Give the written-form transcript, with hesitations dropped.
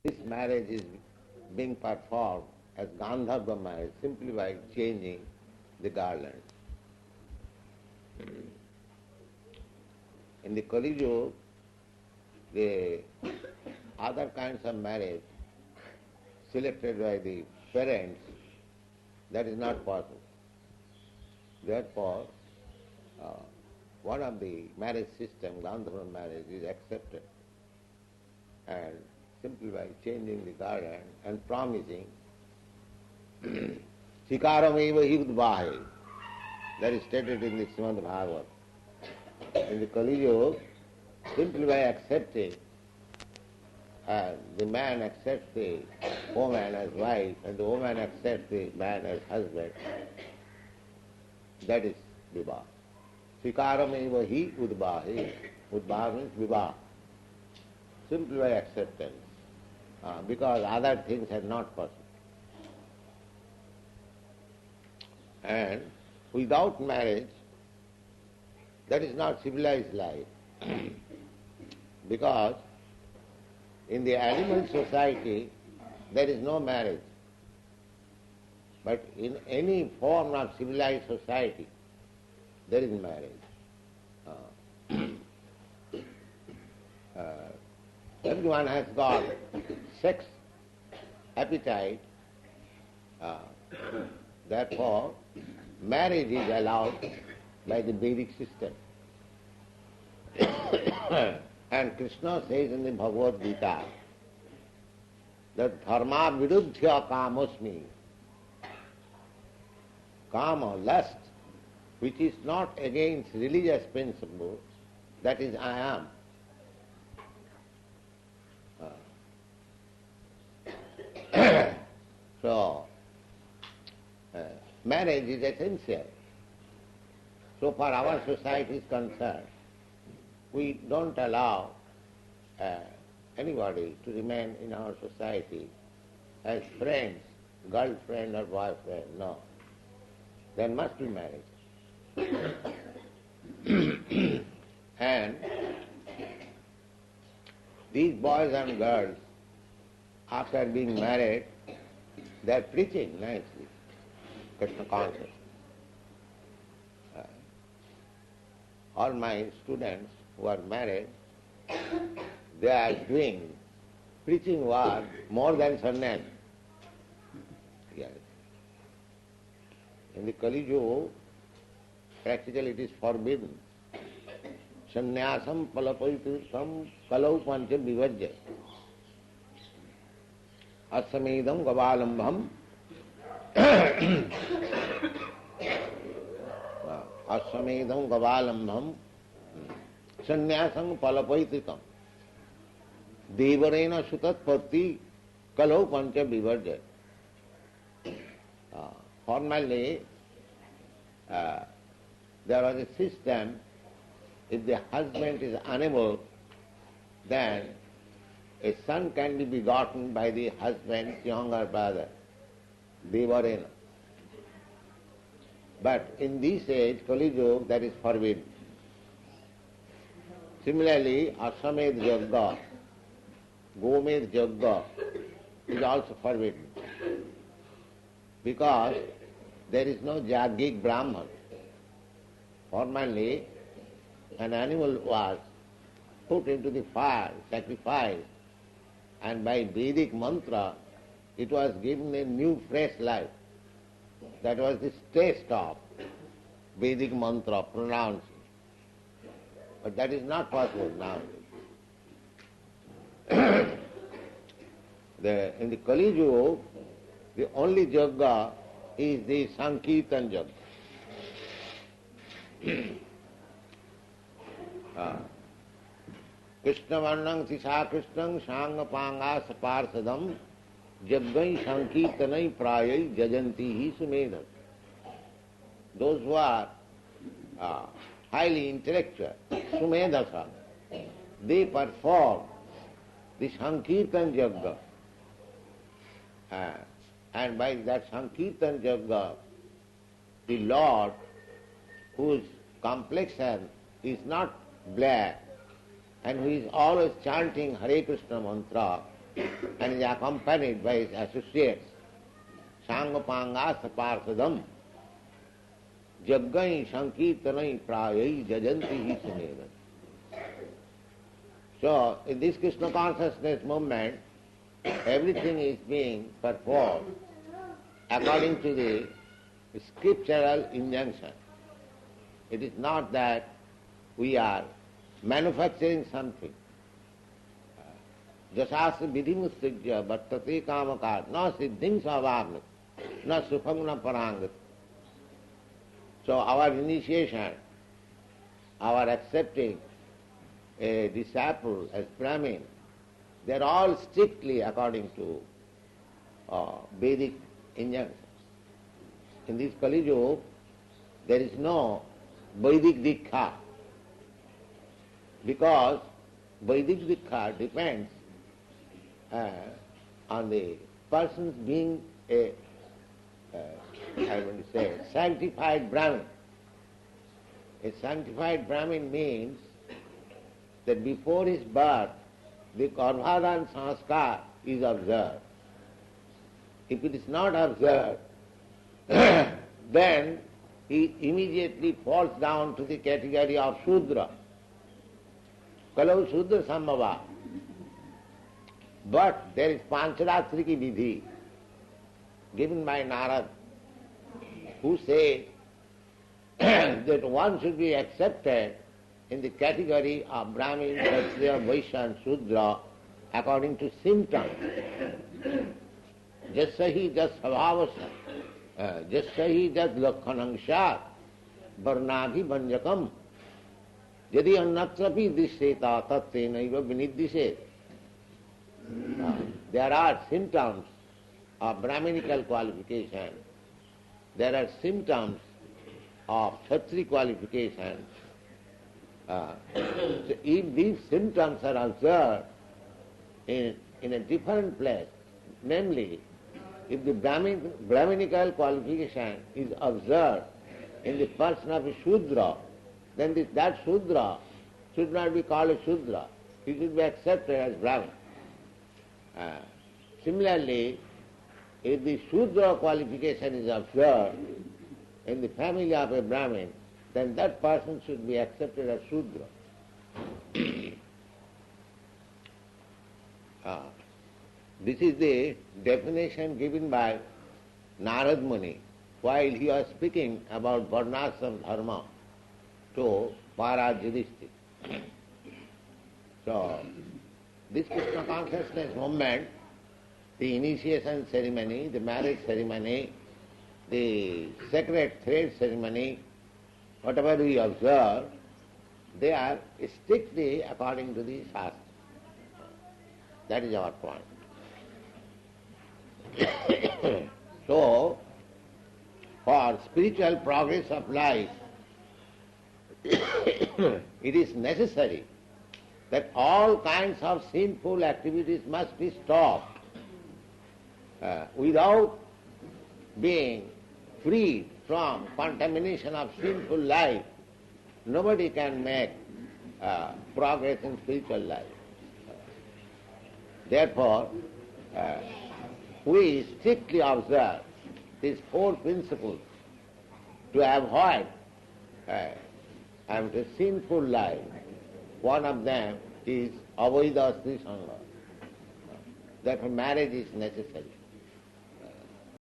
This marriage is being performed as Gandharva marriage simply by changing the garland. In the Kali Yuga, the other kinds of marriage selected by the parents, that is not possible. Therefore, one of the marriage system, Gandharva marriage, is accepted. And simply by changing the garland and promising, Sikarameva hi udvahe, that is stated in the Srimad Bhagavad. In the Kali Yuga, simply by accepting, the man accepts the woman as wife and the woman accepts the man as husband, that is vivah. Sikarameva hi udvahe. Udvaha means vivah. Simply by acceptance, because other things are not possible. And without marriage, that is not civilized life. Because in the animal society, there is no marriage. But in any form of civilized society, there is marriage. Everyone has got sex appetite. Therefore, marriage is allowed by the Vedic system. And Krishna says in the Bhagavad Gita that dharma viruddhya kamosmi, kama, lust, which is not against religious principles, that is I am. So, marriage is essential. So far our society is concerned, we don't allow anybody to remain in our society as friends, girlfriend or boyfriend. No. There must be marriage. And these boys and girls, after being married, they are preaching nicely Krishna consciousness. All my students who are married, they are doing preaching work more than sannyas. Yes. In the Kali Yuga, practically it is forbidden. Sannyasam palapaitam kalau pancha vivajya. Asamedam gavalambham Asamedam gavalambham sannyasam palapaitikam devarena sutatpatti kalau pancha vivarjaya. Formerly, there was a system, if the husband is unable, then a son can be begotten by the husband's younger brother, devarena. But in this age, Kali Yuga, that is forbidden. Similarly, Aswamed Yagga, Gomed Yagga is also forbidden. Because there is no Jaggic Brahman. Formerly, an animal was put into the fire, sacrificed, and by Vedic mantra, it was given a new fresh life. That was the taste of Vedic mantra pronounced. But that is not possible now. In the Kali Yuga, the only yajna is the Sankirtan yajna. Krishna Varnang Sisa Krishnang Sanga Panga Saparsadam Jaggai Sankirtanai Prayai Jajanti Hi Sumedha. Those who are highly intellectual, Sumedhasa, they perform the Sankirtan Yagga. And by that Sankirtan Yagga, the Lord, whose complexion is not black, and who is always chanting Hare Krishna mantra, and is accompanied by his associates. Sangapanga saparsadam jaggai sankirtanai prayai jajanti hi sumena. So, in this Krishna consciousness movement, everything is being performed according to the scriptural injunction. It is not that we are manufacturing something. Jasasa vidhimustajya bhattate kamakar na siddhim savavnat na sukham na parangat. So our initiation, our accepting a disciple as Brahmin, they are all strictly according to Vedic injunctions. In this Kali Yuga, there is no Vedic Dikha, because Vedic Dikha depends on the person's being a, I want to say, sanctified Brahmin. A sanctified Brahmin means that before his birth, the Garbhadan Sanskar is observed. If it is not observed, then he immediately falls down to the category of Shudra. Kalau Shudra Sambhava. But there is Pancharatriki Vidhi given by Narad, who says that one should be accepted in the category of Brahmin, Kshatriya, Vaishya and Shudra according to symptoms. Jasahi jas svabhavasya, jasahi jas lakkhanangshat, varnadhi banjakam, yadi annatrapi dishyeta tattenaiva viniddiset. There are symptoms of Brahminical qualification. There are symptoms of Kshatriya qualification. So if these symptoms are observed in a different place, namely, if the Brahminical qualification is observed in the person of a Shudra, then that Shudra should not be called a Shudra. He should be accepted as Brahmin. Similarly, if the Shudra qualification is observed in the family of a Brahmin, then that person should be accepted as Shudra. This is the definition given by Narad Muni while he was speaking about Varnashram Dharma to Maharaj Yudhishthira. So, this Krishna consciousness movement, the initiation ceremony, the marriage ceremony, the sacred thread ceremony, whatever we observe, they are strictly according to the Shastra. That is our point. So, for spiritual progress of life, it is necessary that all kinds of sinful activities must be stopped. Without being freed from contamination of sinful life, nobody can make progress in spiritual life. Therefore, we strictly observe these four principles to avoid a sinful life. One of them is avoida sri sangha. Therefore marriage is necessary.